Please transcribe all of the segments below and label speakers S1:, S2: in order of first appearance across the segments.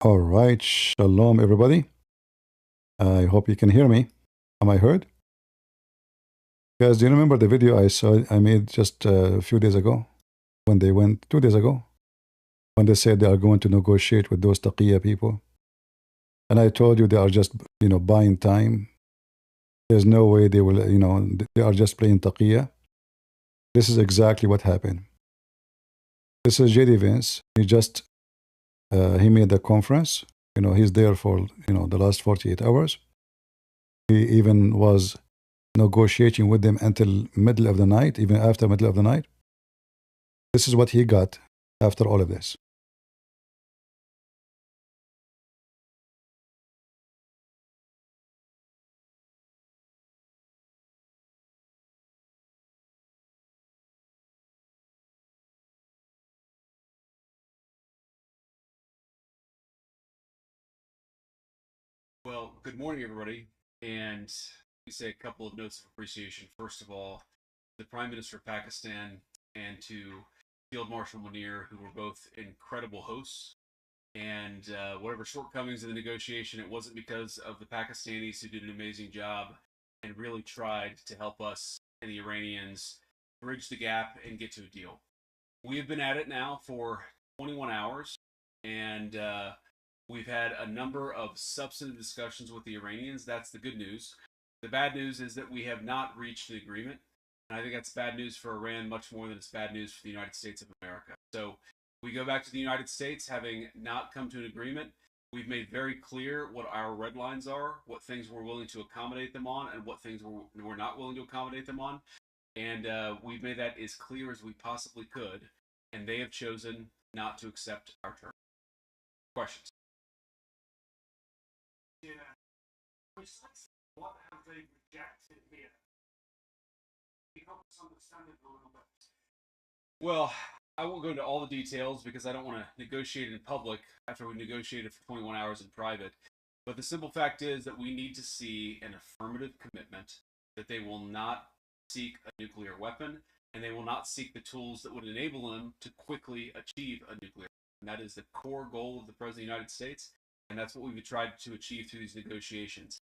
S1: All right, shalom, everybody. I hope you can hear me. Am I heard? Guys, do you remember the video I made just a few days ago when they went 2 days ago when they said they are going to negotiate with those taqiyya people? And I told you they are just buying time. There's no way they will they are just playing taqiyya. This is exactly what happened. This is JD Vance. He made the conference. He's there for the last 48 hours. He even was negotiating with them until middle of the night, even after middle of the night. This is what he got after all of this.
S2: Well, good morning, everybody. And we say a couple of notes of appreciation. First of all, the Prime Minister of Pakistan and to Field Marshal Munir, who were both incredible hosts. And whatever shortcomings in the negotiation, it wasn't because of the Pakistanis who did an amazing job and really tried to help us and the Iranians bridge the gap and get to a deal. We have been at it now for 21 hours, and we've had a number of substantive discussions with the Iranians. That's the good news. The bad news is that we have not reached an agreement. And I think that's bad news for Iran much more than it's bad news for the United States of America. So we go back to the United States having not come to an agreement. We've made very clear what our red lines are, what things we're willing to accommodate them on, and what things we're not willing to accommodate them on. And we've made that as clear as we possibly could. And they have chosen not to accept our terms. Questions? Yeah. What have they rejected here? Help us understand it a little bit. Well, I won't go into all the details because I don't want to negotiate in public after we negotiated for 21 hours in private. But the simple fact is that we need to see an affirmative commitment that they will not seek a nuclear weapon and they will not seek the tools that would enable them to quickly achieve a nuclear weapon. And that is the core goal of the President of the United States, and that's what we've tried to achieve through these negotiations.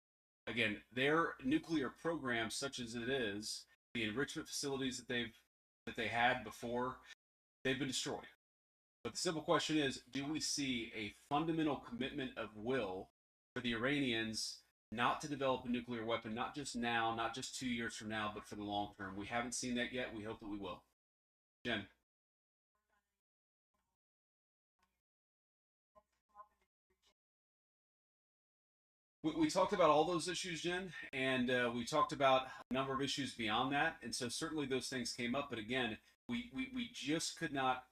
S2: Again, their nuclear program, such as it is, the enrichment facilities that they had before, they've been destroyed. But the simple question is, do we see a fundamental commitment of will for the Iranians not to develop a nuclear weapon, not just now, not just 2 years from now, but for the long term? We haven't seen that yet. We hope that we will. Jen. We talked about all those issues, Jen, and we talked about a number of issues beyond that. And so certainly those things came up. But again, we just could not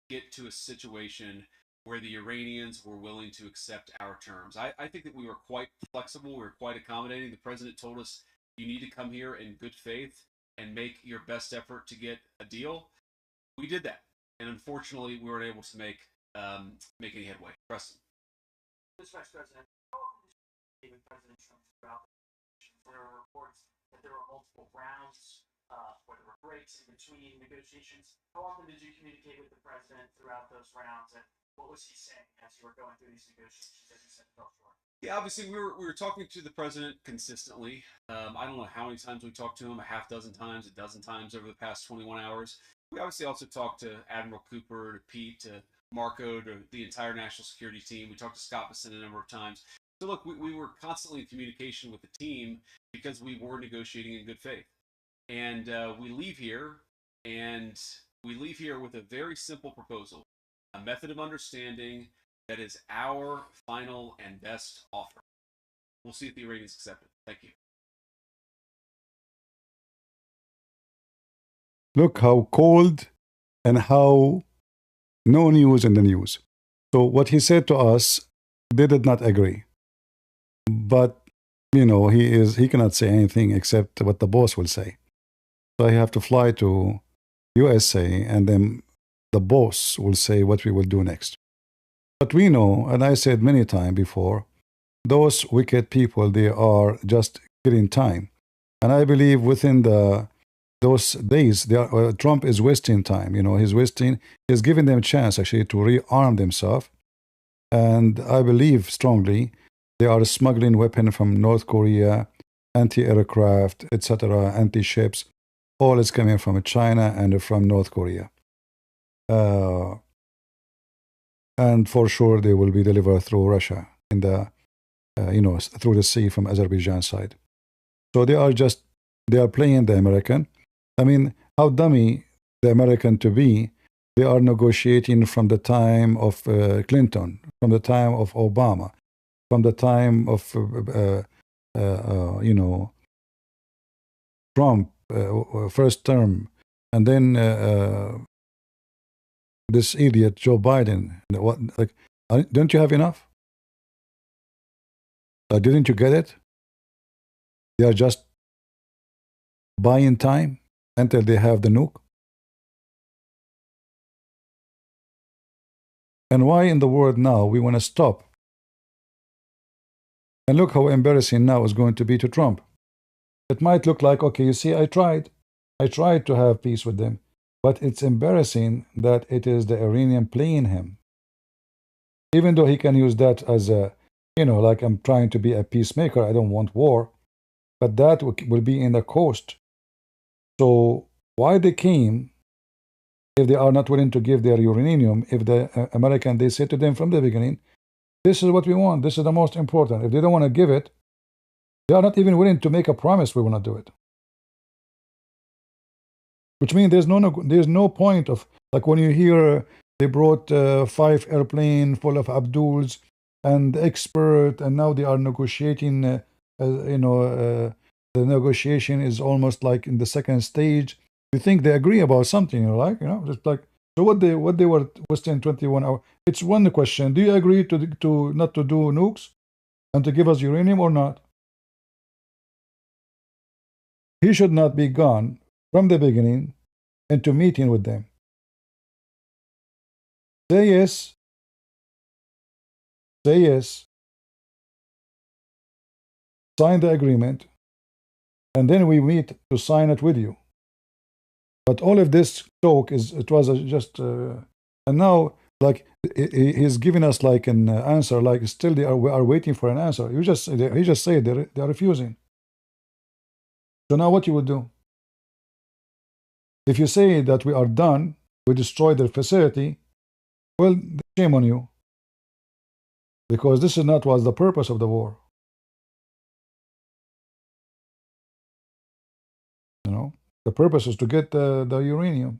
S2: get to a situation where the Iranians were willing to accept our terms. I think that we were quite flexible. We were quite accommodating. The president told us, you need to come here in good faith and make your best effort to get a deal. We did that. And unfortunately, we weren't able to make any headway. Preston. This Vice President, with President Trump throughout there are reports that there were multiple rounds where there were breaks in between negotiations. How often did you communicate with the president throughout those rounds, and what was he saying as you were going through these negotiations? As you said, fell short. Yeah, obviously we were talking to the president consistently. I don't know how many times we talked to him, a half dozen times, a dozen times over the past 21 hours. We obviously also talked to Admiral Cooper, to Pete, to Marco, to the entire national security team. We talked to Scott Bessent a number of times. So look, we were constantly in communication with the team because we were negotiating in good faith. And we leave here with a very simple proposal, a method of understanding that is our final and best offer. We'll see if the Iranians accept it. Thank you.
S1: Look how cold and how no news in the news. So what he said to us, they did not agree. But he cannot say anything except what the boss will say. So I have to fly to USA, and then the boss will say what we will do next. But we know, and I said many times before, those wicked people, they are just killing time. And I believe within those days, Trump is wasting time. He's giving them a chance actually to rearm themselves And I believe strongly they are smuggling weapons from North Korea, anti-aircraft, etc., anti-ships. All is coming from China and from North Korea. And for sure they will be delivered through Russia in the, through the sea from Azerbaijan side. So they are playing the American. I mean, how dummy the American to be? They are negotiating from the time of Clinton, from the time of Obama, from the time of Trump, first term, and then this idiot Joe Biden. What, like, don't you have enough? Didn't you get it? They are just buying time until they have the nuke. And why in the world now we want to stop? And look how embarrassing now is going to be to Trump. It might look like, okay, you see, I tried to have peace with them. But it's embarrassing that it is the Iranian playing him. Even though he can use that as a, like I'm trying to be a peacemaker, I don't want war. But that will be in the coast. So why they came, if they are not willing to give their uranium, if the American, they said to them from the beginning, this is what we want, this is the most important. If they don't want to give it, they are not even willing to make a promise we will not do it. Which means there's no point of, like when you hear they brought 5 airplanes full of Abduls and expert, and now they are negotiating. The negotiation is almost like in the second stage. You think they agree about something, just like, so what they were wasting 21 hours. It's one question: do you agree to not to do nukes and to give us uranium or not? He should not be gone from the beginning into meeting with them. Say yes. Say yes. Sign the agreement. And then we meet to sign it with you. But all of this talk it was just, and now, like, he's giving us like an answer, like still we are waiting for an answer. He just said they are refusing. So now what you would do? If you say that we are done, we destroyed the facility, well, shame on you. Because this is not was the purpose of the war. The purpose is to get the uranium.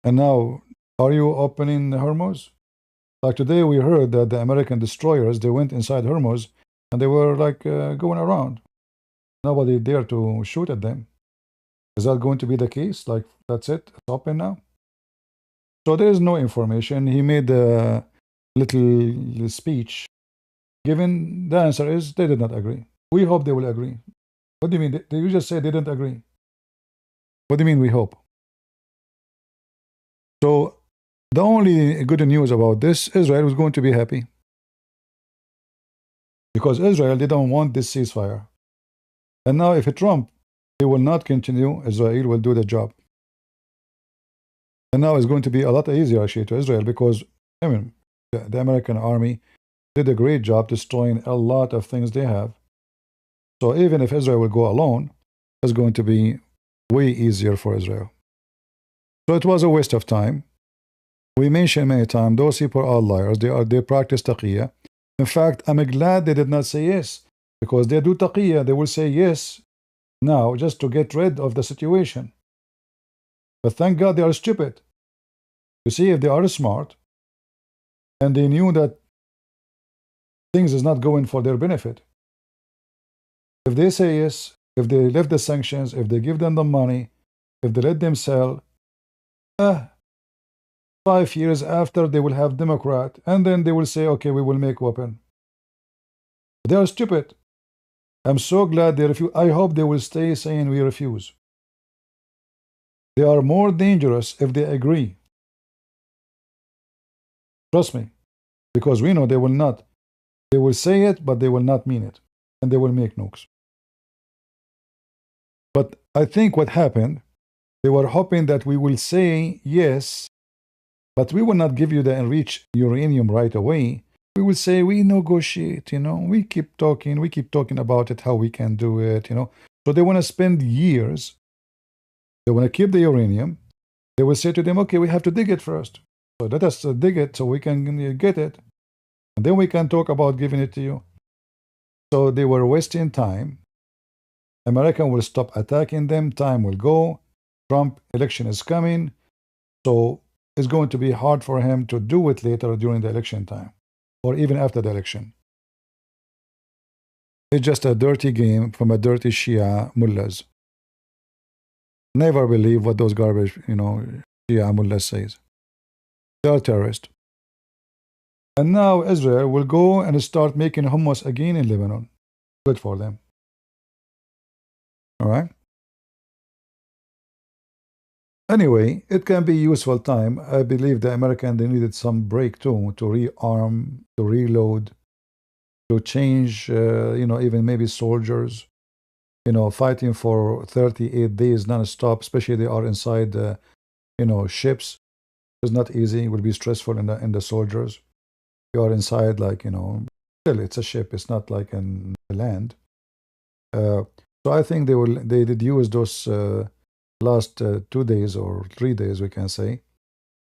S1: And now, are you opening Hormuz? Like today we heard that the American destroyers, they went inside Hormuz and they were like going around. Nobody dared to shoot at them. Is that going to be the case? Like, that's it? It's open now? So there is no information. He made a little speech. Given the answer is they did not agree. We hope they will agree. What do you mean? Did you just say they didn't agree? What do you mean we hope? So the only good news about this, Israel was going to be happy. Because Israel, they don't want this ceasefire. And now if Trump, he will not continue, Israel will do the job. And now it's going to be a lot easier actually to Israel because, I mean, the American army did a great job destroying a lot of things they have. So even if Israel will go alone, it's going to be way easier for Israel. So it was a waste of time. We mentioned many times, those people are liars. They practice taqiyya. In fact, I'm glad they did not say yes. Because they do taqiyya, they will say yes now just to get rid of the situation. But thank God they are stupid. You see, if they are smart, and they knew that things is not going for their benefit, if they say yes, if they lift the sanctions, if they give them the money, if they let them sell, 5 years after they will have Democrat, and then they will say, okay, we will make weapon. They are stupid. I'm so glad they refuse. I hope they will stay saying we refuse. They are more dangerous if they agree. Trust me. Because we know they will not. They will say it, but they will not mean it. And they will make nukes. But I think what happened, they were hoping that we will say yes But we will not give you the enriched uranium right away. We will say we negotiate, we keep talking about it, how we can do it, So they want to spend years. They want to keep the uranium. They will say to them, okay, we have to dig it first. So let us dig it so we can get it. And then we can talk about giving it to you. So they were wasting time. America will stop attacking them. Time will go. Trump election is coming. So it's going to be hard for him to do it later during the election time or even after the election. It's just a dirty game from a dirty Shia mullahs. Never believe what those garbage, Shia mullahs says. They are terrorists. And now Israel will go and start making hummus again in Lebanon. Good for them. All right? Anyway, it can be useful time. I believe the Americans, they needed some break too, to rearm, to reload, to change, even maybe soldiers, fighting for 38 days non-stop, especially they are inside, ships. It's not easy. It will be stressful in the soldiers. You are inside, still it's a ship. It's not like in the land. So I think they did use those last 2 days or 3 days, we can say,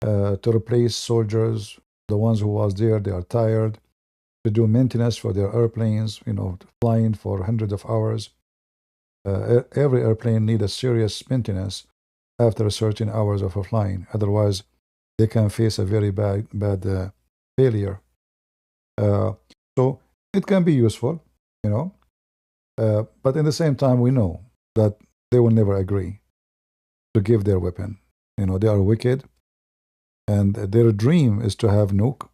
S1: to replace soldiers. The ones who was there, they are tired, to do maintenance for their airplanes, flying for hundreds of hours. Every airplane needs a serious maintenance after certain hours of flying. Otherwise, they can face a very bad failure. So it can be useful, but in the same time, we know that they will never agree to give their weapon. They are wicked, and their dream is to have nuke.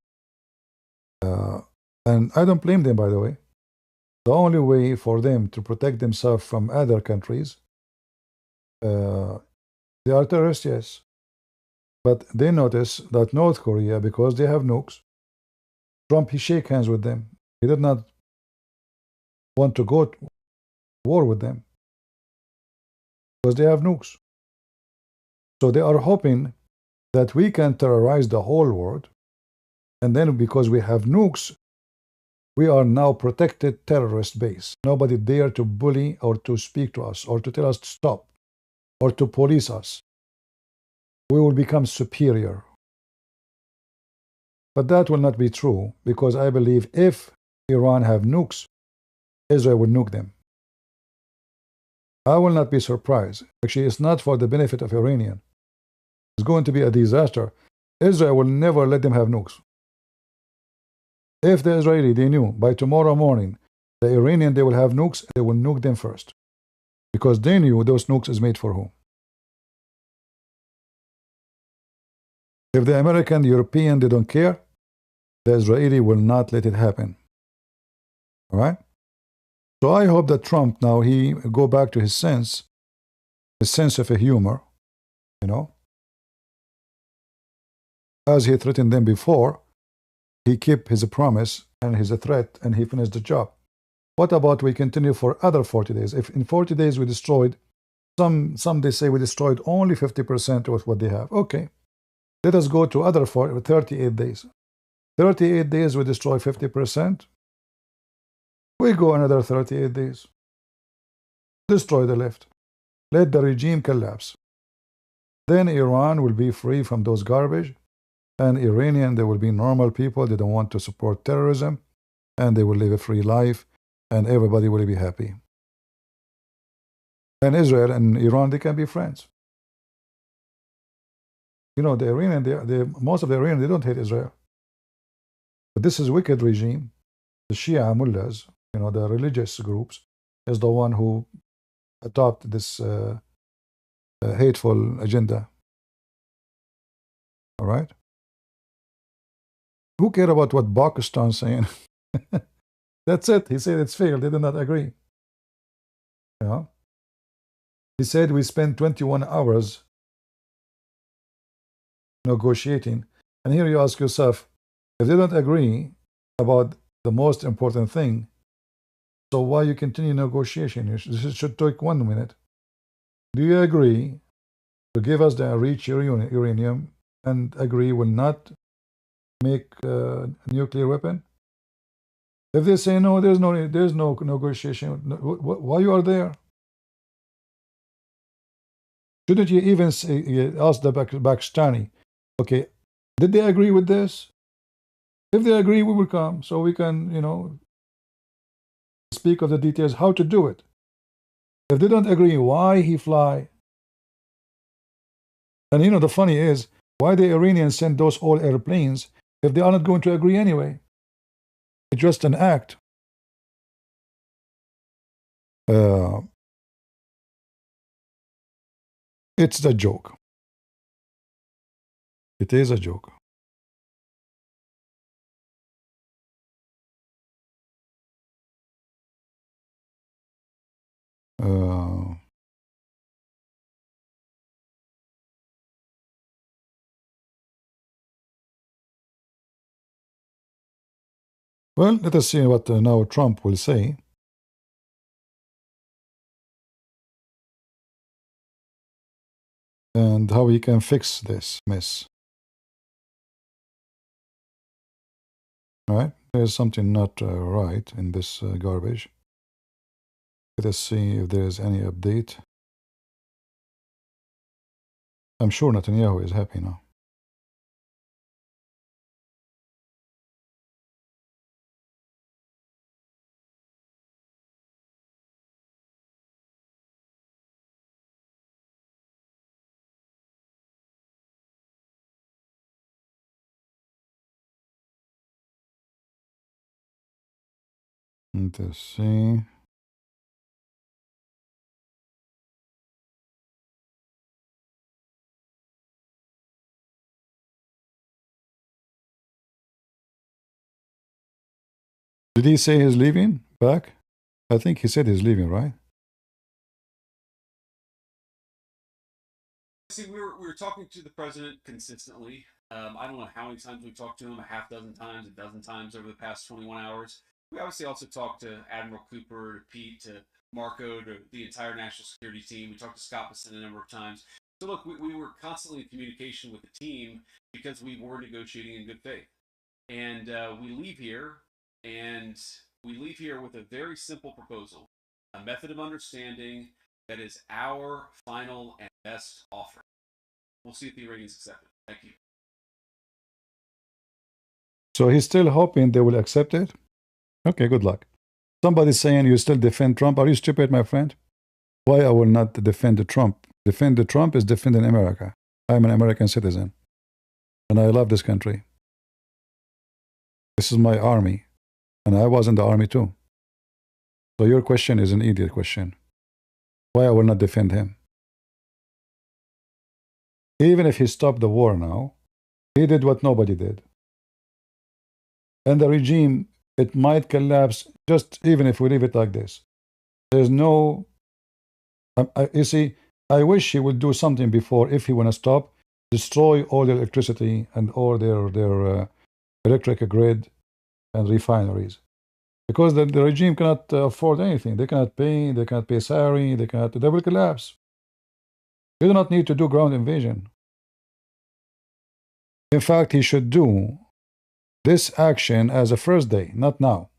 S1: And I don't blame them, by the way. The only way for them to protect themselves from other countries, they are terrorists, yes. But they notice that North Korea, because they have nukes, Trump, he shake hands with them. He did not want to go to war with them because they have nukes. So they are hoping that we can terrorize the whole world. And then because we have nukes, we are now protected terrorist base. Nobody dare to bully or to speak to us or to tell us to stop or to police us. We will become superior. But that will not be true, because I believe if Iran have nukes, Israel will nuke them. I will not be surprised. Actually, it's not for the benefit of Iranian. It's going to be a disaster. Israel will never let them have nukes. If the Israeli, they knew by tomorrow morning, the Iranian, they will have nukes, they will nuke them first. Because they knew those nukes is made for whom. If the American, the European, they don't care, the Israeli will not let it happen. All right? So I hope that Trump now, he go back to his sense of a humor, As he threatened them before, he kept his promise and his threat, and he finished the job. What about we continue for other 40 days? If in 40 days we destroyed, some they say we destroyed only 50% of what they have. Okay, let us go to other 38 days. 38 days we destroy 50%. We go another 38 days. Destroy the left. Let the regime collapse. Then Iran will be free from those garbage. And Iranian, they will be normal people. They don't want to support terrorism. And they will live a free life. And everybody will be happy. And Israel and Iran, they can be friends. The Iranian, most of the Iranians, they don't hate Israel. But this is a wicked regime. The Shia mullahs, the religious groups, is the one who adopt this hateful agenda. All right? Who care about what Pakistan is saying? That's it. He said it's failed. They did not agree. He said we spent 21 hours negotiating. And here you ask yourself, if they don't agree about the most important thing, so why you continue negotiation? This should take 1 minute. Do you agree to give us the enriched uranium and agree will not make a nuclear weapon? If they say no, there's no negotiation. Why you are there? Shouldn't you even say, ask the Pakistani, okay, did they agree with this? If they agree, we will come, so we can, speak of the details, how to do it. If they don't agree, why he fly? And the funny is, why the Iranians send those all airplanes if they are not going to agree anyway? It's just an act. It's a joke. It is a joke. Well, let us see what now Trump will say. And how he can fix this mess. All right? There's something not right in this garbage. Let us see if there is any update. I'm sure Netanyahu is happy now. Let us see. Did he say he's leaving back? I think he said he's leaving, right?
S2: See, we were talking to the president consistently. I don't know how many times we talked to him, a half dozen times, a dozen times over the past 21 hours. We obviously also talked to Admiral Cooper, to Pete, to Marco, to the entire national security team. We talked to Scott Bessent a number of times. So look, we were constantly in communication with the team because we were negotiating in good faith. And we leave here with a very simple proposal, a method of understanding that is our final and best offer. We'll see if the Iranians accept it. Thank you.
S1: So he's still hoping they will accept it? Okay, good luck. Somebody's saying you still defend Trump. Are you stupid, my friend? Why I will not defend Trump? Defend Trump is defending America. I'm an American citizen. And I love this country. This is my army. And I was in the army too. So your question is an idiot question. Why I will not defend him? Even if he stopped the war now, he did what nobody did. And the regime, it might collapse just even if we leave it like this. There's no... you see, I wish he would do something before, if he want to stop, destroy all their electricity and all their electric grid and refineries. Because the regime cannot afford anything. They cannot pay salary, they will collapse. You do not need to do ground invasion. In fact, he should do this action as a first day, not now.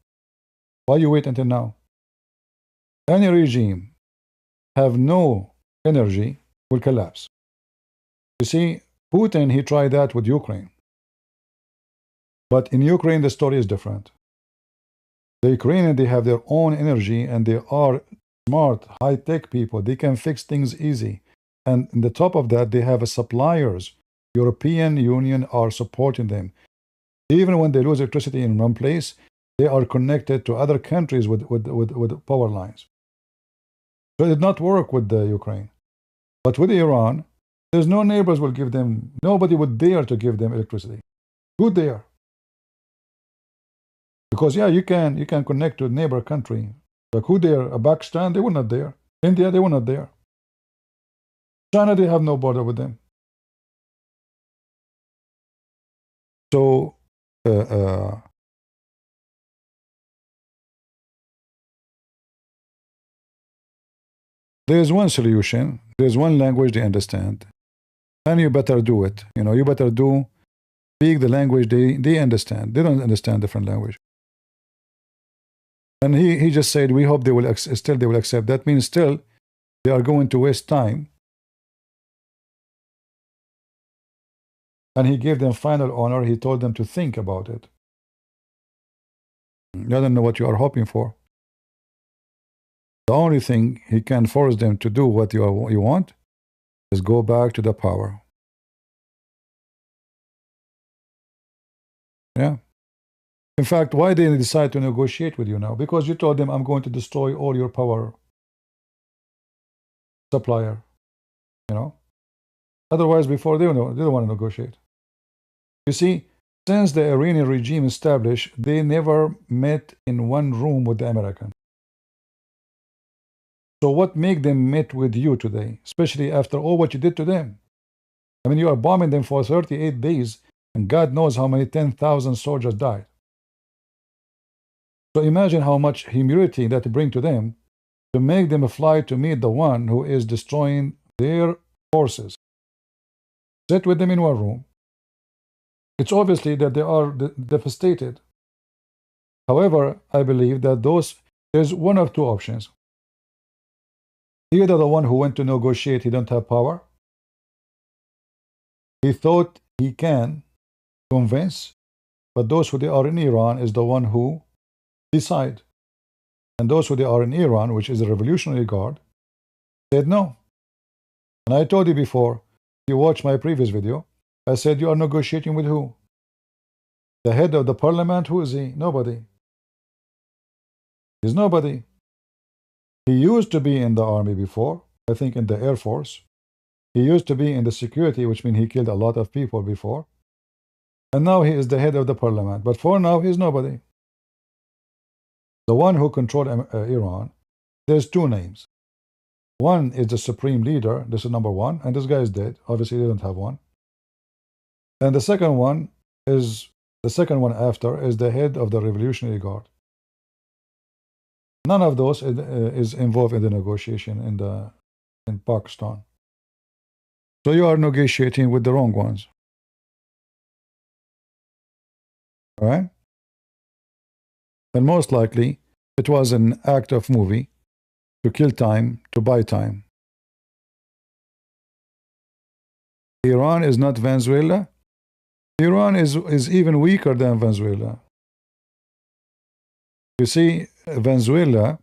S1: Why you wait until now? Any regime have no energy will collapse. You see, Putin, he tried that with Ukraine. But in Ukraine, the story is different. The Ukrainians, they have their own energy and they are smart, high-tech people. They can fix things easy. And on the top of that, they have suppliers. European Union are supporting them. Even when they lose electricity in one place, they are connected to other countries with power lines. So it did not work with the Ukraine. But with Iran, there's no neighbors will give them, nobody would dare to give them electricity. Who dare? Because yeah, you can connect to a neighbor country. Like who dare? Pakistan, they were not there. India, they were not there. China, they have no border with them. So there's one solution. There's one language they understand. And you better do it. You know, you better speak the language they understand. They don't understand different language. And he just said, we hope they will still they will accept. That means still they are going to waste time. And he gave them final honor. He told them to think about it. I don't know what you are hoping for. The only thing he can force them to do what you want is go back to the power. Yeah. In fact, why did they decide to negotiate with you now? Because you told them, I'm going to destroy all your power supplier. You know? Otherwise, before they don't want to negotiate. You see, since the Iranian regime established, they never met in one room with the Americans. So what make them meet with you today, especially after all what you did to them? I mean, you are bombing them for 38 days, and God knows how many 10,000 soldiers died. So imagine how much humility that bring to them to make them fly to meet the one who is destroying their forces. Sit with them in one room. It's obviously that they are devastated. However, I believe that there's one of two options. Either the one who went to negotiate, he don't have power. He thought he can convince, but those who they are in Iran is the one who decide. And those who they are in Iran, which is the Revolutionary Guard, said no. And I told you before, if you watch my previous video, I said you are negotiating with who? The head of the parliament, who is he? Nobody. He's nobody. He used to be in the army before, I think in the Air Force. He used to be in the security, which means he killed a lot of people before. And now he is the head of the parliament. But for now, he's nobody. The one who controlled Iran, there's two names. One is the supreme leader, this is number one, and this guy is dead. Obviously, they don't have one. And the second one after is the head of the Revolutionary Guard. None of those is involved in the negotiation in Pakistan. So you are negotiating with the wrong ones. All right? And most likely, it was an act of movie to kill time, to buy time. Iran is not Venezuela. Iran is even weaker than Venezuela. You see, Venezuela,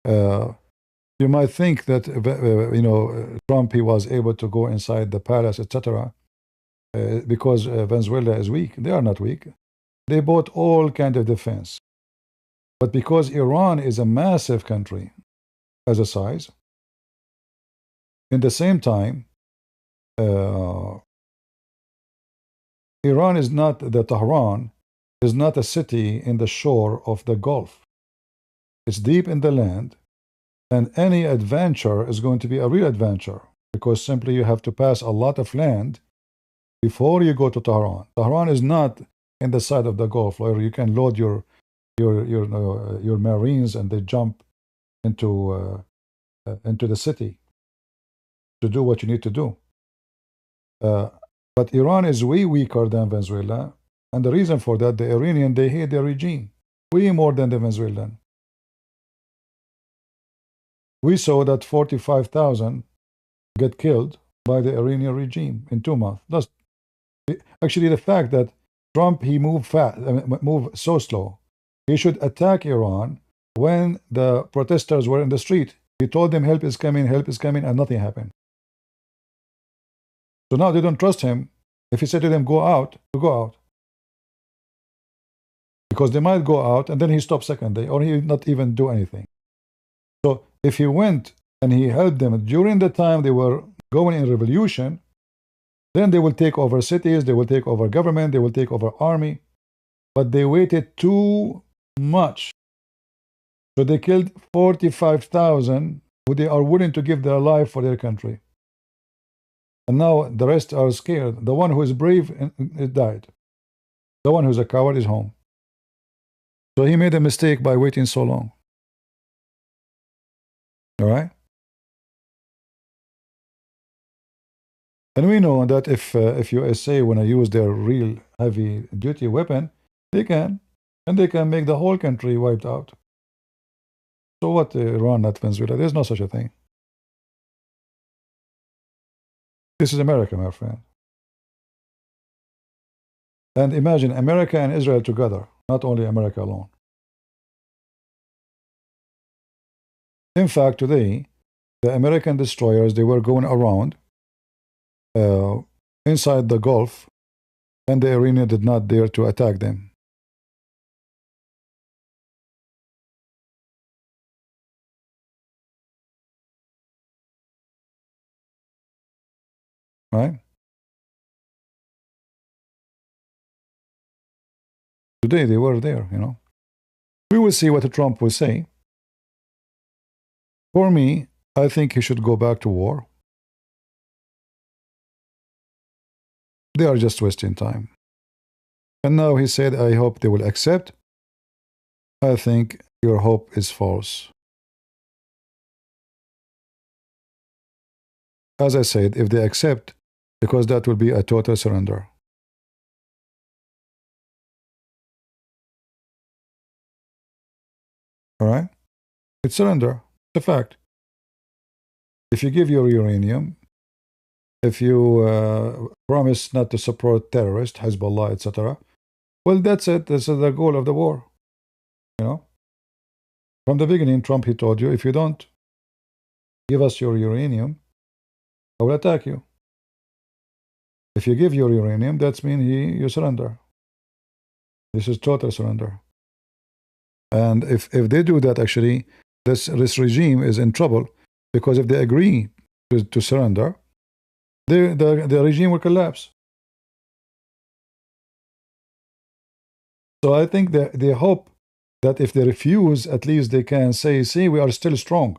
S1: you might think that Trump, he was able to go inside the palace, etc., because Venezuela is weak. They are not weak. They bought all kind of defense. But because Iran is a massive country as a size, in the same time, Iran is not, the Tehran is not a city in the shore of the Gulf. It's deep in the land, and any adventure is going to be a real adventure, because simply you have to pass a lot of land before you go to Tehran. Tehran is not in the side of the Gulf where you can load your Marines and they jump into the city to do what you need to do. But Iran is way weaker than Venezuela, and the reason for that, the Iranian, they hate their regime way more than the Venezuelan. We saw that 45,000 get killed by the Iranian regime in 2 months. That's actually the fact that Trump, he moved fast, moved so slow. He should attack Iran when the protesters were in the street. He told them help is coming, and nothing happened. So now they don't trust him. If he said to them, go out, to go out. Because they might go out and then he stopped second day, or he not even do anything. So if he went and he helped them during the time they were going in revolution, then they will take over cities, they will take over government, they will take over army. But they waited too much. So they killed 45,000 who they are willing to give their life for their country. And now the rest are scared. The one who is brave died. The one who's a coward is home. So he made a mistake by waiting so long. All right? And we know that if USA want to use their real heavy duty weapon, they can, and they can make the whole country wiped out. So what, Iran, not Venezuela? There's no such a thing. This is America, my friend. And imagine America and Israel together, not only America alone. In fact, today, the American destroyers, they were going around inside the Gulf, and the Iranian did not dare to attack them. Right? Today, they were there, you know. We will see what Trump will say. For me, I think he should go back to war. They are just wasting time. And now he said, I hope they will accept. I think your hope is false. As I said, if they accept, because that will be a total surrender. All right? It's surrender. It's a fact. If you give your uranium, if you promise not to support terrorists, Hezbollah, etc., well, that's it. This is the goal of the war. You know? From the beginning, Trump, he told you, if you don't give us your uranium, I will attack you. If you give your uranium, that means you surrender. This is total surrender. And if they do that, actually, this regime is in trouble, because if they agree to surrender, the regime will collapse. So I think that they hope that if they refuse, at least they can say, see, we are still strong.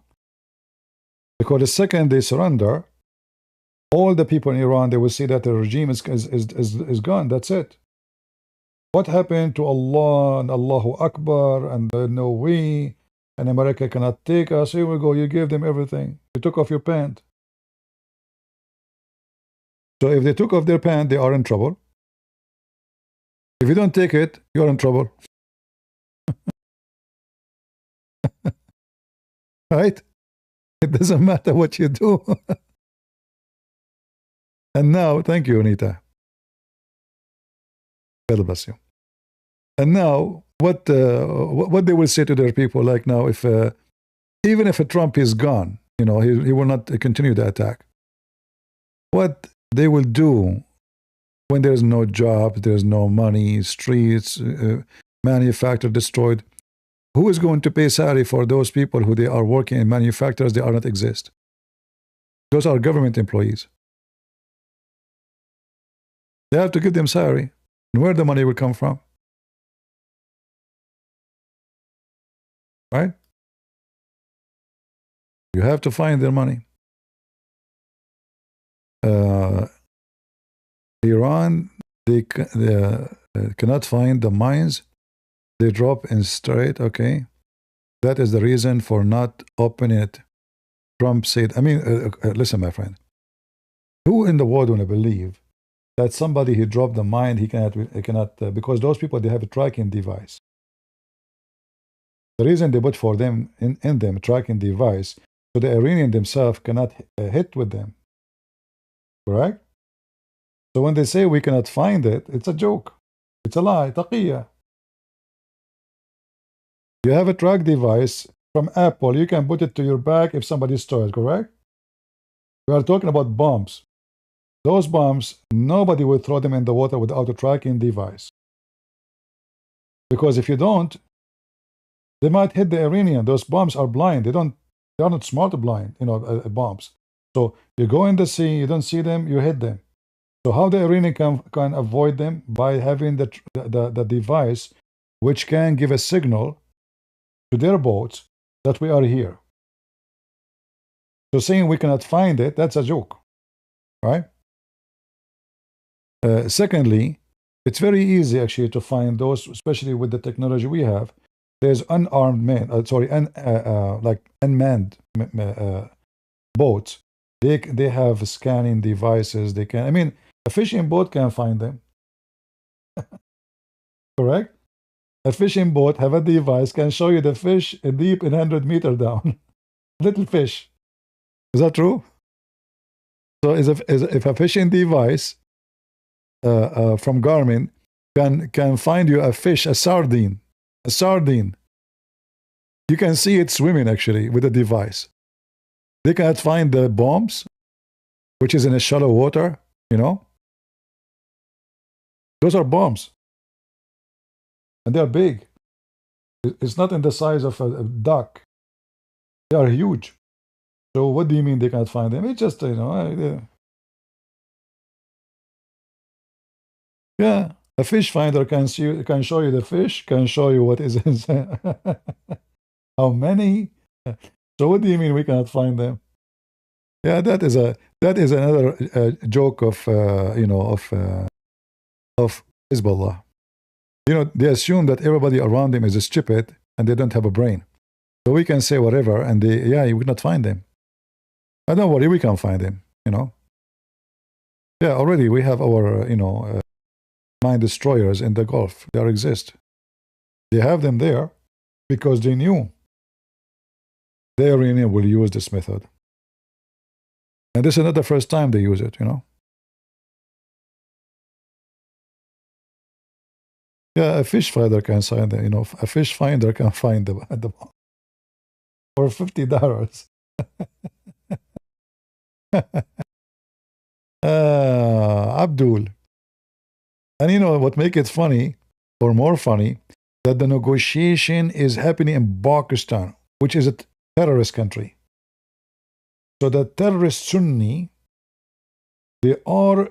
S1: Because the second they surrender, all the people in Iran, they will see that the regime is gone. That's it. What happened to Allah and Allahu Akbar and no way, and America cannot take us? Here we go. You gave them everything. You took off your pant. So if they took off their pant, they are in trouble. If you don't take it, you're in trouble. Right? It doesn't matter what you do. And now, thank you, Anita. God bless you. And now, what they will say to their people, like now, if even if Trump is gone, you know, he will not continue the attack. What they will do when there's no job, there's no money, streets, manufacture destroyed, who is going to pay salary for those people who they are working in manufacturers, they are not exist? Those are government employees. They have to give them salary. And where the money will come from? Right? You have to find their money. Iran, they cannot find the mines. They drop in straight, okay? That is the reason for not opening it. Trump said, I mean, listen, my friend. Who in the world want to believe that somebody who dropped the mine, he cannot because those people, they have a tracking device. The reason they put for them, in them, tracking device, so the Iranian themselves cannot hit with them. Correct? So when they say we cannot find it, it's a joke. It's a lie. Taqiyya. You have a track device from Apple. You can put it to your back if somebody stole it, correct? We are talking about bombs. Those bombs, nobody will throw them in the water without a tracking device. Because if you don't, they might hit the Iranian. Those bombs are blind. They are not smart blind, you know, bombs. So you go in the sea, you don't see them, you hit them. So how the Iranian can avoid them? By having the device which can give a signal to their boats that we are here. So saying we cannot find it, that's a joke, right? Secondly, it's very easy actually to find those, especially with the technology we have. There's unarmed men, like unmanned boats. They have scanning devices. They can. I mean, a fishing boat can find them. Correct. A fishing boat have a device can show you the fish deep in 100 meters down. Little fish. Is that true? So if a fishing device from Garmin can find you a fish, a sardine, you can see it swimming actually with a device. They cannot find the bombs, which is in a shallow water, you know. Those are bombs. And they're big. It's not in the size of a duck. They are huge. So what do you mean they can't find them? It's just, you know, yeah. A fish finder can show you the fish, can show you what is inside. How many? So what do you mean we cannot find them? Yeah, that is another joke of you know, of Hezbollah. You know, they assume that everybody around them is stupid and they don't have a brain. So we can say whatever, and you would not find them. Don't worry, we can find them. You know. Yeah, already we have our mine destroyers in the Gulf. They exist. They have them there because they knew the Iranian will use this method. And this is not the first time they use it, you know. Yeah, a fish finder can find them, you know. A fish finder can find them at the for $50. Abdul. And you know what make it funny, or more funny, that the negotiation is happening in Pakistan, which is a terrorist country. So the terrorist Sunni, they are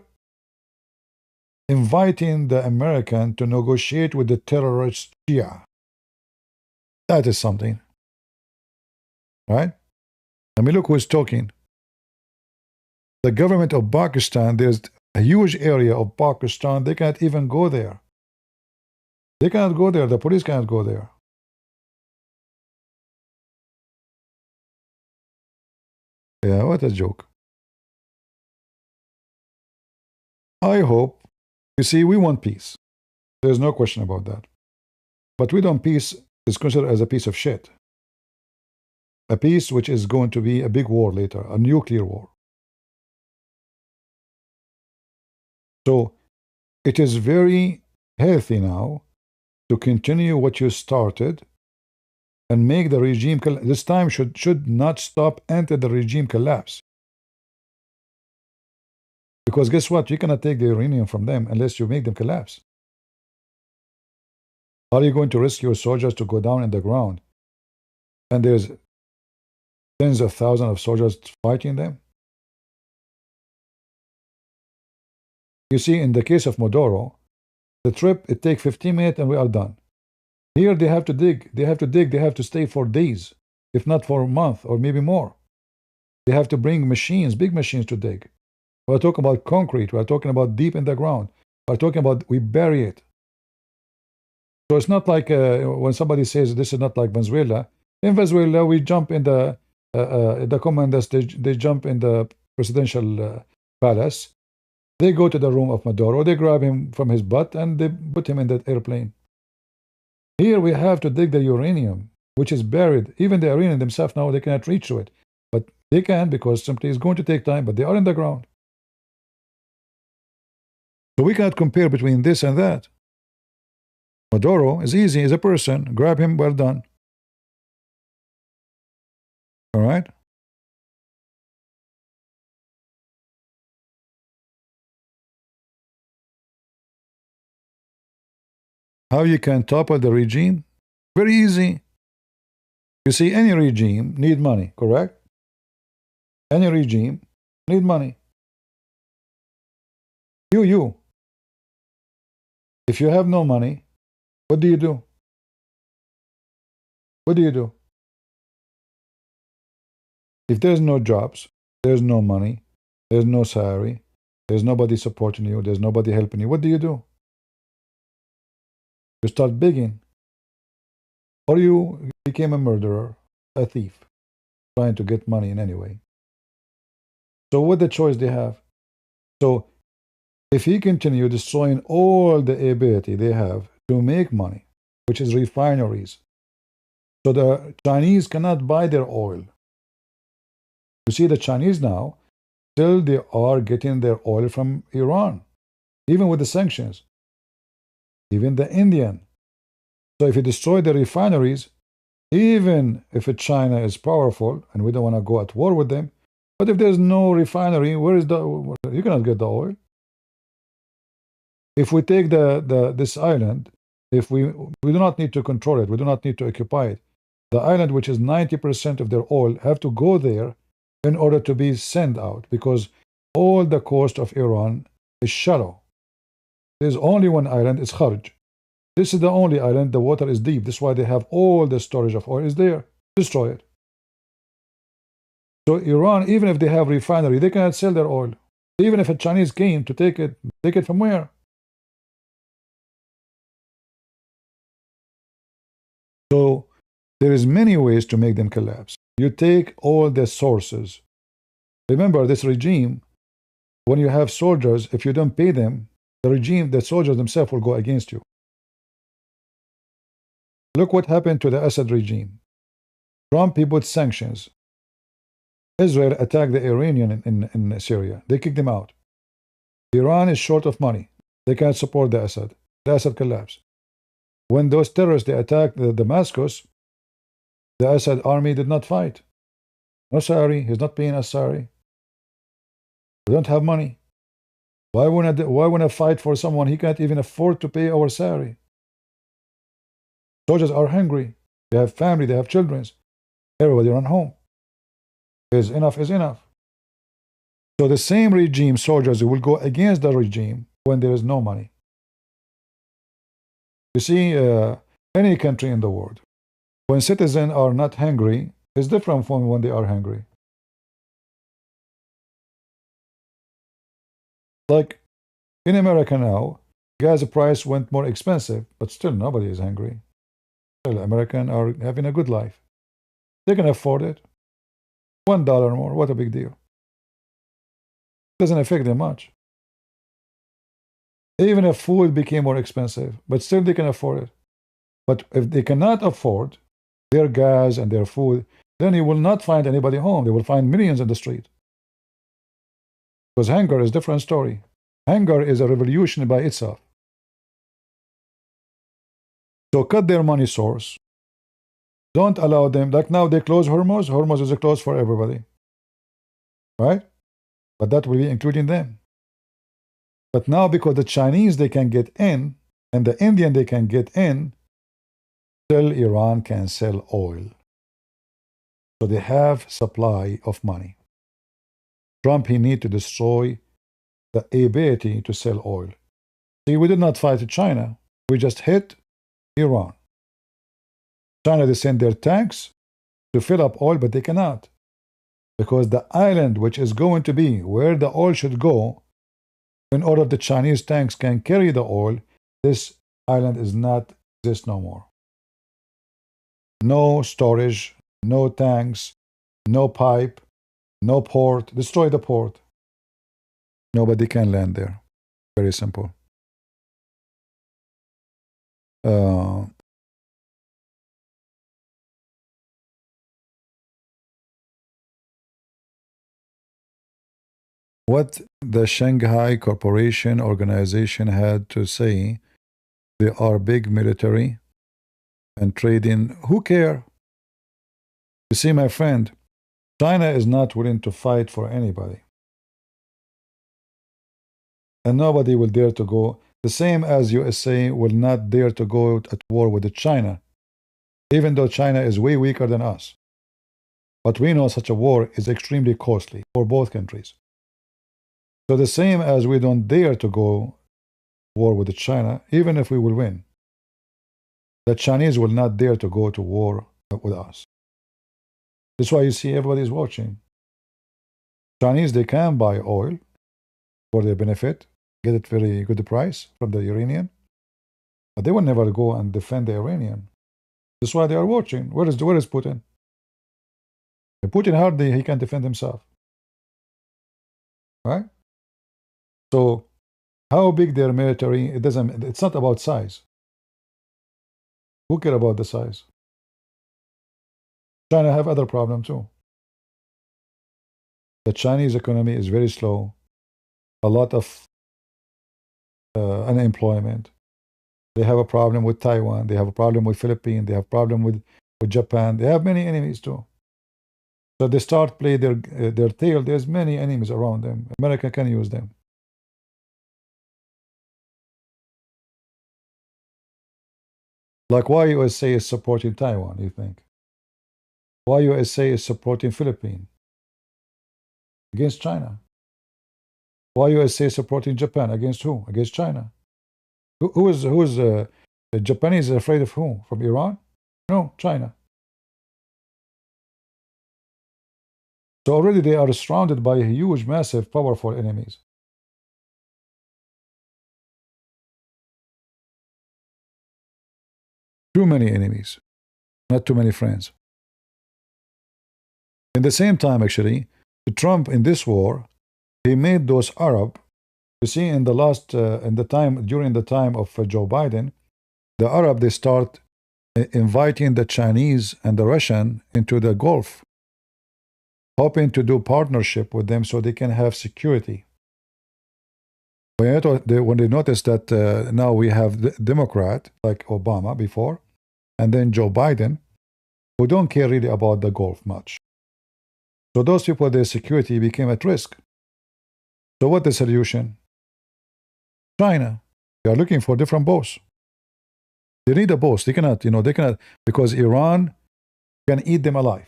S1: inviting the American to negotiate with the terrorist Shia. That is something. Right? I mean, look who's talking. The government of Pakistan, there's a huge area of Pakistan, they can't even go there. They cannot go there. The police cannot go there. Yeah, what a joke. I hope, you see, we want peace. There's no question about that. But we don't peace is considered as a piece of shit. A peace which is going to be a big war later, a nuclear war. So it is very healthy now to continue what you started and make the regime this time should not stop until the regime collapse. Because guess what? You cannot take the uranium from them unless you make them collapse. Are you going to risk your soldiers to go down in the ground and there's tens of thousands of soldiers fighting them? You see, in the case of Maduro, the trip, it takes 15 minutes and we are done. Here they have to dig, they have to stay for days, if not for a month or maybe more. They have to bring machines, big machines to dig. We're talking about concrete, we're talking about deep in the ground. We're talking about we bury it. So it's not like when somebody says this is not like Venezuela. In Venezuela, we jump in the commanders, they jump in the presidential palace. They go to the room of Maduro, they grab him from his butt and they put him in that airplane. Here we have to dig the uranium, which is buried. Even the Iranian themselves now, they cannot reach to it. But they can because simply it's going to take time, but they are in the ground. So we cannot compare between this and that. Maduro is easy, as a person, grab him, well done. All right? How you can topple the regime? Very easy. You see, any regime need money, correct? Any regime need money. You. If you have no money, what do you do? What do you do? If there's no jobs, there's no money, there's no salary, there's nobody supporting you, there's nobody helping you, what do? You start begging. Or you became a murderer, a thief, trying to get money in any way. So what the choice they have? So if he continue destroying all the ability they have to make money, which is refineries, so the Chinese cannot buy their oil. You see, the Chinese now, still they are getting their oil from Iran, even with the sanctions, even the Indian. So if you destroy the refineries, even if China is powerful and we don't want to go at war with them, but if there's no refinery, where is you cannot get the oil. If we take this island, if we do not need to control it, we do not need to occupy it. The island, which is 90% of their oil, have to go there in order to be sent out, because all the coast of Iran is shallow. There's only one island, it's Kharj. This is the only island, the water is deep. That's why they have all the storage of oil is there. Destroy it. So Iran, even if they have refinery, they cannot sell their oil. Even if a Chinese came to take it from where? So there is many ways to make them collapse. You take all the sources. Remember, this regime, when you have soldiers, if you don't pay them, the soldiers themselves will go against you. Look what happened to the Assad regime. Trump, he put sanctions. Israel attacked the Iranian in Syria. They kicked them out. Iran is short of money. They can't support the Assad. The Assad collapsed. When those terrorists, they attacked Damascus, the Assad army did not fight. No salary. He's not paying us salary. We don't have money. Why would I fight for someone he can't even afford to pay our salary? Soldiers are hungry. They have family. They have children. Everybody run home. Enough is enough. So the same regime soldiers will go against the regime when there is no money. You see, any country in the world, when citizens are not hungry, is different from when they are hungry. Like in America now, gas price went more expensive, but still nobody is hungry. Still, Americans are having a good life. They can afford it. $1 more, what a big deal. Doesn't affect them much. Even if food became more expensive, but still they can afford it. But if they cannot afford their gas and their food, then you will not find anybody home. They will find millions in the street. Because hunger is a different story. Hunger is a revolution by itself. So cut their money source. Don't allow them. Like now they close Hormuz. Hormuz is closed for everybody. Right? But that will be including them. But now because the Chinese, they can get in, and the Indian, they can get in, still Iran can sell oil. So they have supply of money. Trump, he need to destroy the ability to sell oil. See, we did not fight China. We just hit Iran. China, they send their tanks to fill up oil, but they cannot. Because the island which is going to be where the oil should go, in order the Chinese tanks can carry the oil, this island is not exist no more. No storage, no tanks, no pipe, no port. Destroy the port. Nobody can land there. Very simple. What the Shanghai Cooperation Organization had to say, they are big military and trading. Who care? You see, my friend, China is not willing to fight for anybody. And nobody will dare to go, the same as USA will not dare to go at war with China, even though China is way weaker than us. But we know such a war is extremely costly for both countries. So the same as we don't dare to go war with China, even if we will win, the Chinese will not dare to go to war with us. That's why you see everybody is watching. Chinese, they can buy oil for their benefit, get it very good price from the Iranian, but they will never go and defend the Iranian. That's why they are watching. Where is Putin? Putin hardly he can defend himself. right? So how big their military, it's not about size. Who care about the size? China have other problem too. The Chinese economy is very slow, a lot of unemployment. They have a problem with Taiwan. They have a problem with Philippines. They have a problem with Japan. They have many enemies too. So they start play their tail. There's many enemies around them. America can use them. Like why USA is supporting Taiwan, you think? Why USA is supporting Philippines against China? Why USA is supporting Japan against who? Against China. Who is the Japanese afraid of who? From Iran? No, China. So already they are surrounded by huge, massive, powerful enemies. Too many enemies, not too many friends. In the same time, actually, Trump in this war, he made those Arab. You see, in the last, during the time of Joe Biden, the Arab they start inviting the Chinese and the Russian into the Gulf, hoping to do partnership with them so they can have security. When they notice that now we have the Democrat like Obama before, and then Joe Biden, who don't care really about the Gulf much. So those people, their security became at risk. So what the solution? China. They are looking for different boss. They need a boss. They cannot, because Iran can eat them alive.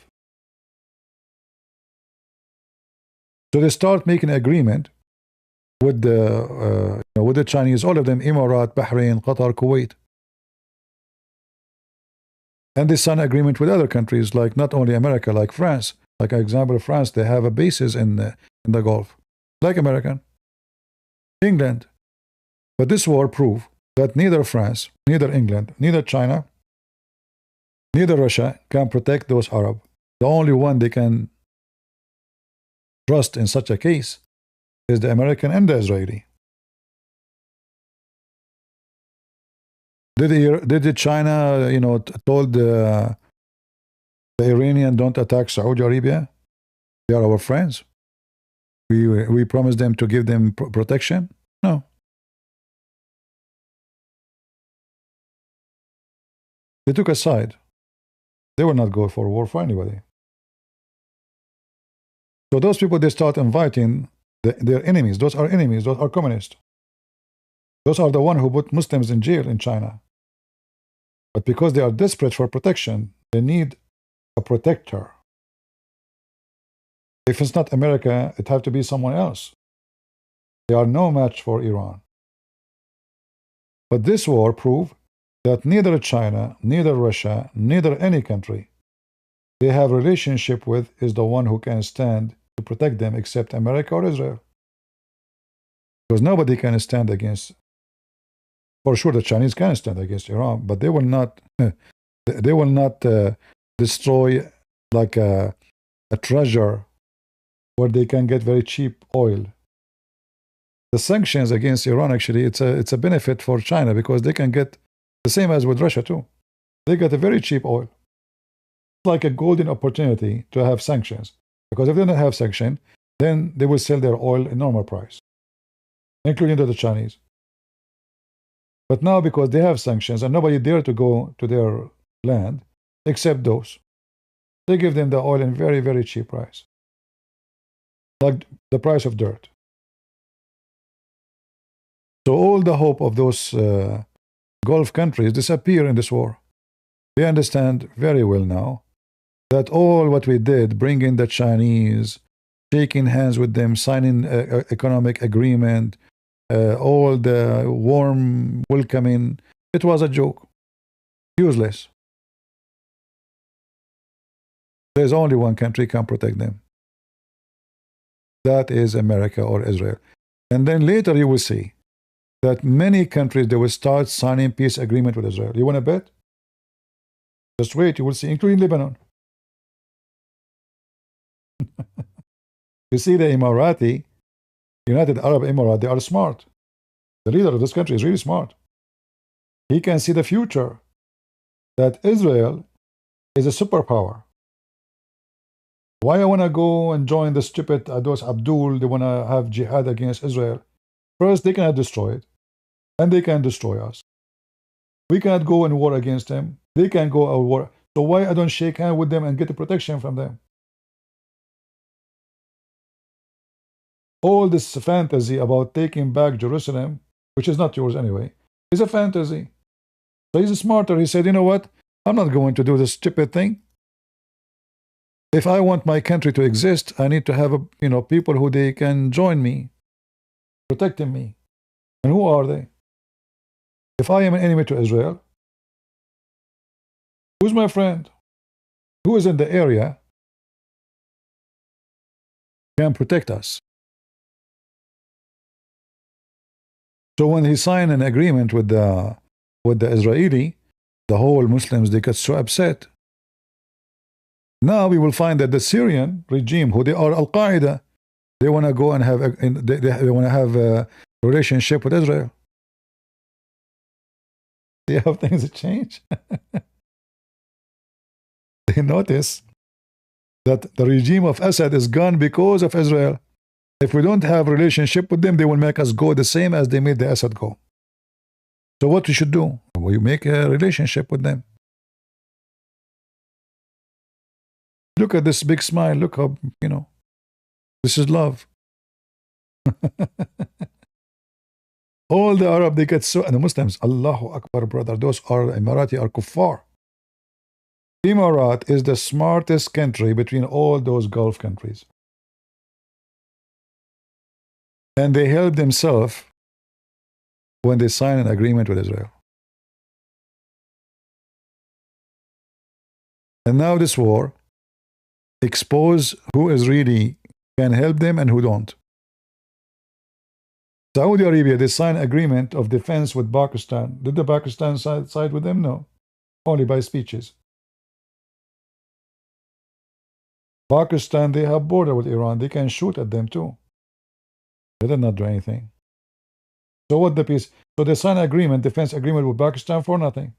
S1: So they start making an agreement with the Chinese, all of them, Emirat, Bahrain, Qatar, Kuwait. And they sign agreement with other countries, like not only America, like France. Like an example, France, they have a bases in the Gulf, like American, England. But this war proved that neither France, neither England, neither China, neither Russia can protect those Arab. The only one they can trust in such a case is the American and the Israeli. Did China, told the Iranian don't attack Saudi Arabia? They are our friends. We promised them to give them protection? No. They took a side. They will not go for war for anybody. So those people, they start inviting their enemies. Those are enemies. Those are communists. Those are the ones who put Muslims in jail in China. But because they are desperate for protection, they need a protector. If it's not America, it have to be someone else. They are no match for Iran. But this war proved that neither China, neither Russia, neither any country they have relationship with is the one who can stand to protect them except America or Israel. Because nobody can stand against, for sure the Chinese can stand against Iran, but they will not destroy like a treasure where they can get very cheap oil. The sanctions against Iran, actually, it's a benefit for China because they can get the same as with Russia too. They get a very cheap oil. It's like a golden opportunity to have sanctions. Because if they don't have sanctions, then they will sell their oil at normal price, including to the Chinese. But now because they have sanctions and nobody dare to go to their land except those, they give them the oil in very, very cheap price. Like the price of dirt. So all the hope of those Gulf countries disappear in this war. They understand very well now that all what we did, bringing the Chinese, shaking hands with them, signing economic agreement, all the warm welcoming, it was a joke. Useless. There's only one country can protect them. That is America or Israel. And then later you will see that many countries, they will start signing peace agreement with Israel. You want to bet? Just wait, you will see, including Lebanon. You see, the Emirati, United Arab Emirates, they are smart. The leader of this country is really smart. He can see the future, that Israel is a superpower. Why I want to go and join the stupid those Abdul? They want to have jihad against Israel. First, they cannot destroy it, and they can destroy us. We cannot go in war against them. They can go a war. So why I don't shake hands with them and get the protection from them? All this fantasy about taking back Jerusalem, which is not yours anyway, is a fantasy. So he's smarter. He said, you know what? I'm not going to do this stupid thing. If I want my country to exist, I need to have people who they can join me, protecting me. And who are they? If I am an enemy to Israel, who's my friend? Who is in the area can protect us? So when he signed an agreement with the Israeli, the whole Muslims, they got so upset. Now we will find that the Syrian regime, who they are Al-Qaeda, they want to go and have they want to have a relationship with Israel. See how things change? They notice that the regime of Assad is gone because of Israel. If we don't have a relationship with them, they will make us go the same as they made the Assad go. So what we should do? We make a relationship with them. Look at this big smile. Look how, this is love. All the Arab, they get so, and the Muslims, Allahu Akbar, brother, those are Emirati are kuffar. Emirat is the smartest country between all those Gulf countries. And they help themselves when they sign an agreement with Israel. And now this war expose who is really can help them and who don't. Saudi Arabia, they signed agreement of defense with Pakistan. Did the Pakistan side with them? No. Only by speeches. Pakistan, they have border with Iran. They can shoot at them too. They did not do anything. So what the peace? So they signed agreement, defense agreement with Pakistan for nothing.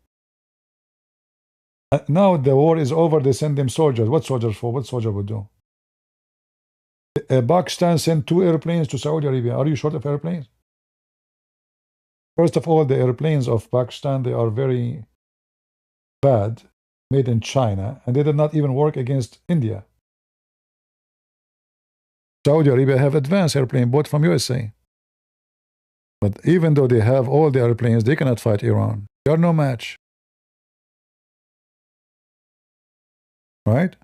S1: Now the war is over, they send them soldiers. What soldiers for? What soldier would do? Pakistan sent 2 airplanes to Saudi Arabia. Are you short of airplanes? First of all, the airplanes of Pakistan, they are very bad, made in China, and they did not even work against India. Saudi Arabia have advanced airplane bought from USA. But even though they have all the airplanes, they cannot fight Iran. They are no match. Right?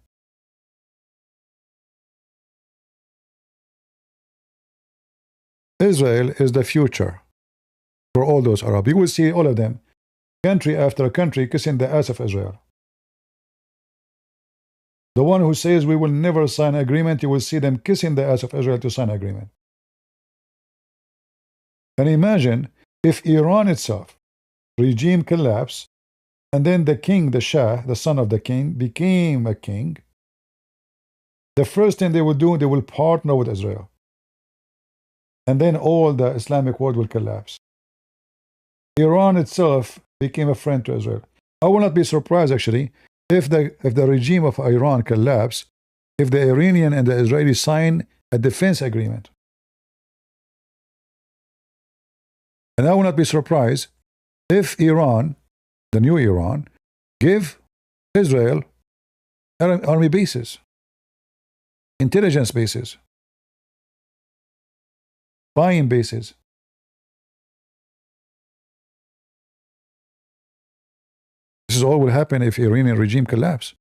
S1: Israel is the future for all those Arabs. You will see all of them, country after country, kissing the ass of Israel. The one who says we will never sign agreement, you will see them kissing the ass of Israel to sign agreement. And imagine if Iran itself, regime collapse, and then the king, the Shah, the son of the king, became a king. The first thing they will do, they will partner with Israel. And then all the Islamic world will collapse. Iran itself became a friend to Israel. I will not be surprised, actually, if the regime of Iran collapse, if the Iranian and the Israelis sign a defense agreement. And I will not be surprised if Iran, the new Iran, give Israel army bases, intelligence bases, spying bases. This is all will happen if Iranian regime collapse.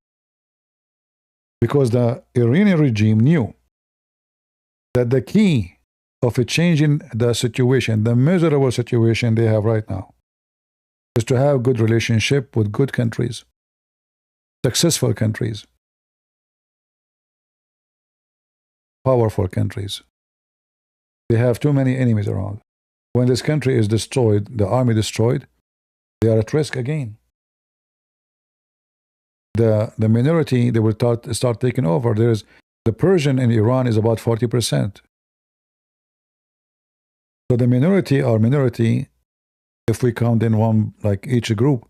S1: Because the Iranian regime knew that the key of changing the situation, the miserable situation they have right now, is to have good relationship with good countries, successful countries, powerful countries. They have too many enemies around. When this country is destroyed, the army destroyed, they are at risk again. The minority, they will start taking over. The Persian in Iran is about 40%. So the minority are minority if we count in one, like each group,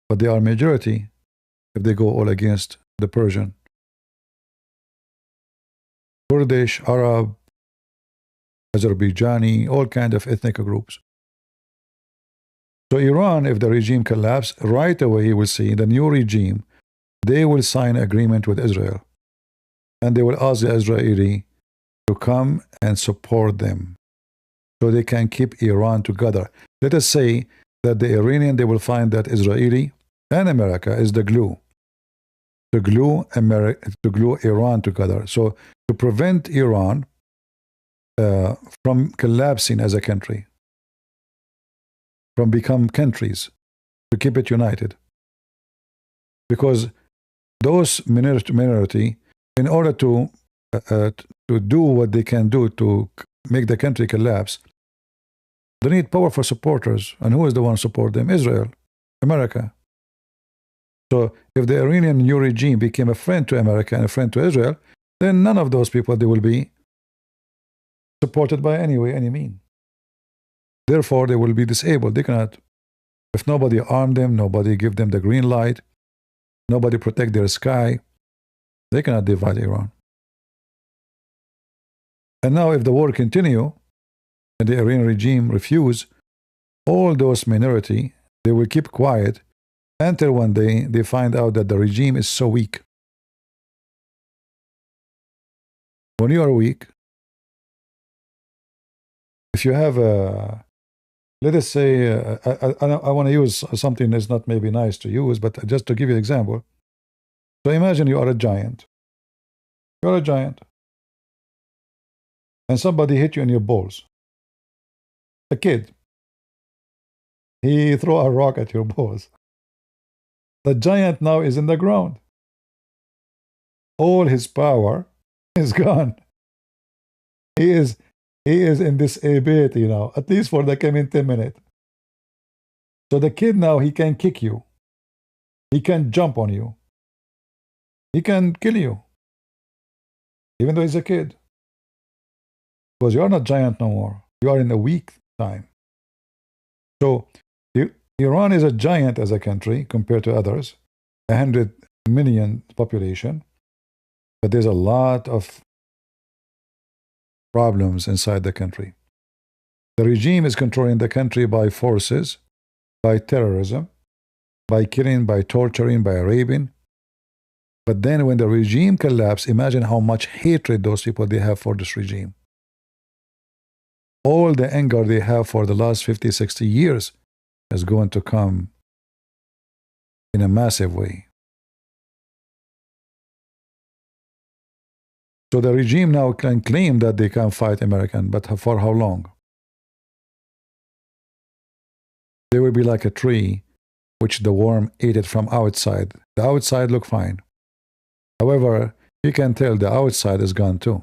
S1: but they are majority if they go all against the Persian. Kurdish, Arab, Azerbaijani, all kind of ethnic groups. So Iran, if the regime collapses, right away you will see the new regime, they will sign agreement with Israel. And they will ask the Israeli to come and support them so they can keep Iran together. Let us say that the Iranian, they will find that Israeli and America is the glue. To glue Iran together. So to prevent Iran from collapsing as a country, from become countries, to keep it united. Because those minority, in order to do what they can do to make the country collapse, they need powerful supporters. And who is the one support them? Israel, America. So if the Iranian new regime became a friend to America and a friend to Israel, then none of those people, they will be supported by any way, any mean. Therefore, they will be disabled. They cannot, if nobody armed them, nobody give them the green light, nobody protect their sky, they cannot divide Iran. And now if the war continue and the Iranian regime refuse, all those minority, they will keep quiet until one day they find out that the regime is so weak. When you are weak, if you have a, let us say, I want to use something that's not maybe nice to use, but just to give you an example. So imagine you are a giant. You're a giant. And somebody hit you in your balls. A kid. He threw a rock at your balls. The giant now is in the ground. All his power is gone. He is in disability now, at least for the coming 10 minutes. So the kid now, he can kick you. He can jump on you. He can kill you. Even though he's a kid. Because you are not giant no more. You are in a weak time. So Iran is a giant as a country compared to others. 100 million population. But there's a lot of problems inside the country. The regime is controlling the country by forces, by terrorism, by killing, by torturing, by raping. But then when the regime collapses, imagine how much hatred those people they have for this regime. All the anger they have for the last 50, 60 years is going to come in a massive way. So the regime now can claim that they can fight American, but for how long? They will be like a tree which the worm ate it from outside. The outside look fine. However, you can tell the outside is gone too.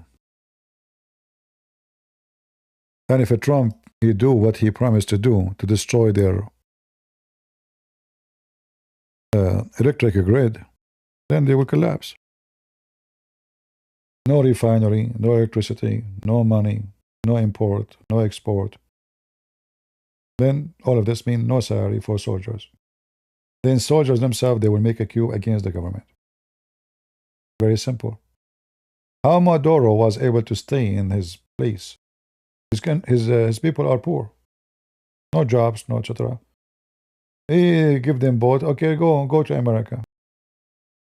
S1: And if a Trump, he do what he promised to do to destroy their electric grid, then they will collapse. No refinery, no electricity, no money, no import, no export. Then all of this means no salary for soldiers. Then soldiers themselves, they will make a coup against the government. Very simple. How Maduro was able to stay in his place? His people are poor. No jobs, no etc. He give them both, okay, go to America.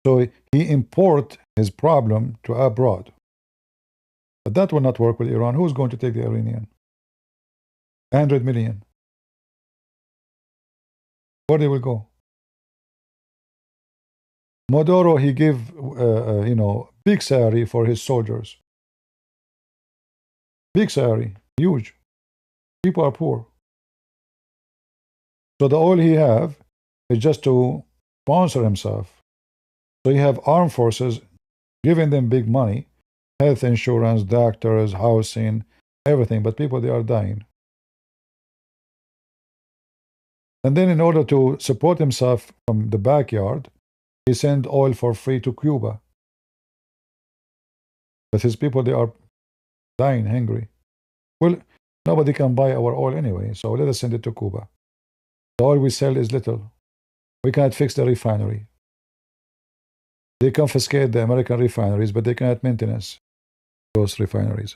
S1: So he import his problem to abroad. But that will not work with Iran. Who's going to take the Iranian? 100 million. Where they will go? Maduro, he give, big salary for his soldiers. Big salary, huge. People are poor. So the all he have is just to sponsor himself. So you have armed forces giving them big money, health insurance, doctors, housing, everything, but people, they are dying. And then in order to support himself from the backyard, he sent oil for free to Cuba. But his people, they are dying hungry. Well, Nobody can buy our oil anyway, so let us send it to Cuba. The oil we sell is little. We cannot fix the refinery. They confiscate the American refineries, but they cannot maintenance those refineries.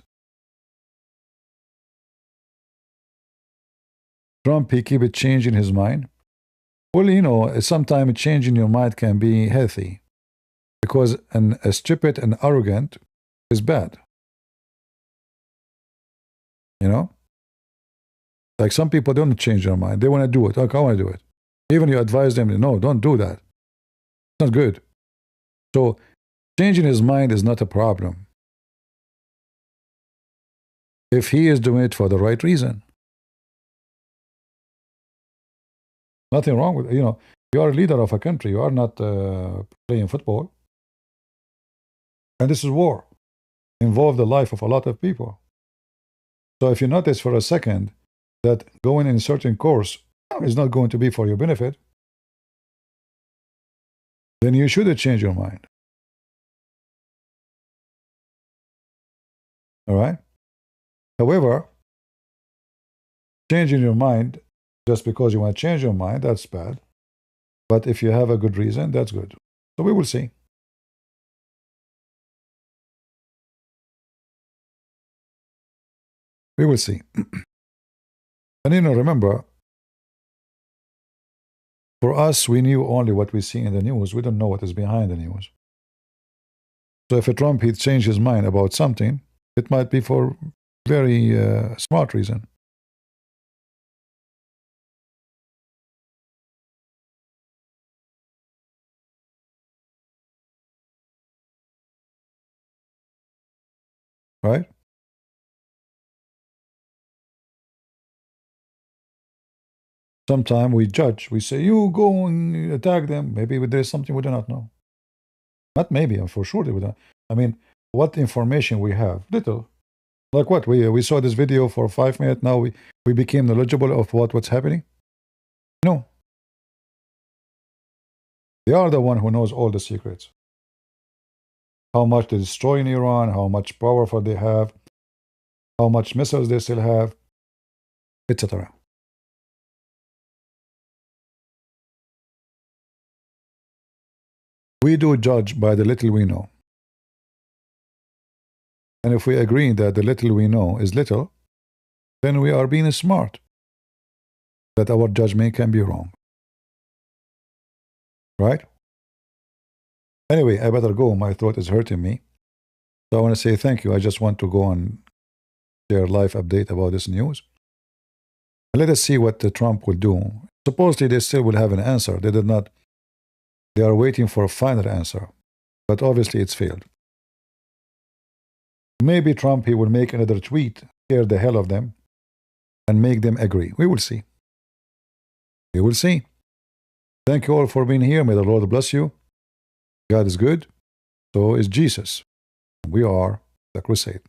S1: Trump, he keep it changing his mind. Well, you know, sometimes changing your mind can be healthy, because a stupid and arrogant is bad. You know? Like some people don't change their mind. They want to do it. Okay, I want to do it. Even you advise them, no, don't do that. It's not good. So changing his mind is not a problem if he is doing it for the right reason. Nothing wrong with, you know, you are a leader of a country. You are not playing football. And this is war. Involve the life of a lot of people. So if you notice for a second that going in a certain course is not going to be for your benefit, then you should change your mind. All right? However, changing your mind just because you want to change your mind, that's bad. But if you have a good reason, that's good. So we will see. We will see. And you know, remember, for us, we knew only what we see in the news. We don't know what is behind the news. So if a Trump, he'd change his mind about something, it might be for very smart reason. Right? Sometimes we judge. We say, you go and attack them. Maybe there's something we do not know. Not maybe, for sure they would not. I mean, what information we have? Little. Like what? We saw this video for 5 minutes. Now we became knowledgeable of what's happening? No. They are the one who knows all the secrets. How much they destroy in Iran, how much powerful they have, how much missiles they still have, etc. We do judge by the little we know. And if we agree that the little we know is little, then we are being smart, that our judgment can be wrong. Right? Anyway, I better go. My throat is hurting me. So I want to say thank you. I just want to go and share live update about this news. Let us see what Trump will do. Supposedly they still will have an answer. They did not. They are waiting for a final answer. But obviously it's failed. Maybe Trump, he will make another tweet, scare the hell of them, and make them agree. We will see. We will see. Thank you all for being here. May the Lord bless you. God is good. So is Jesus. We are the crusade.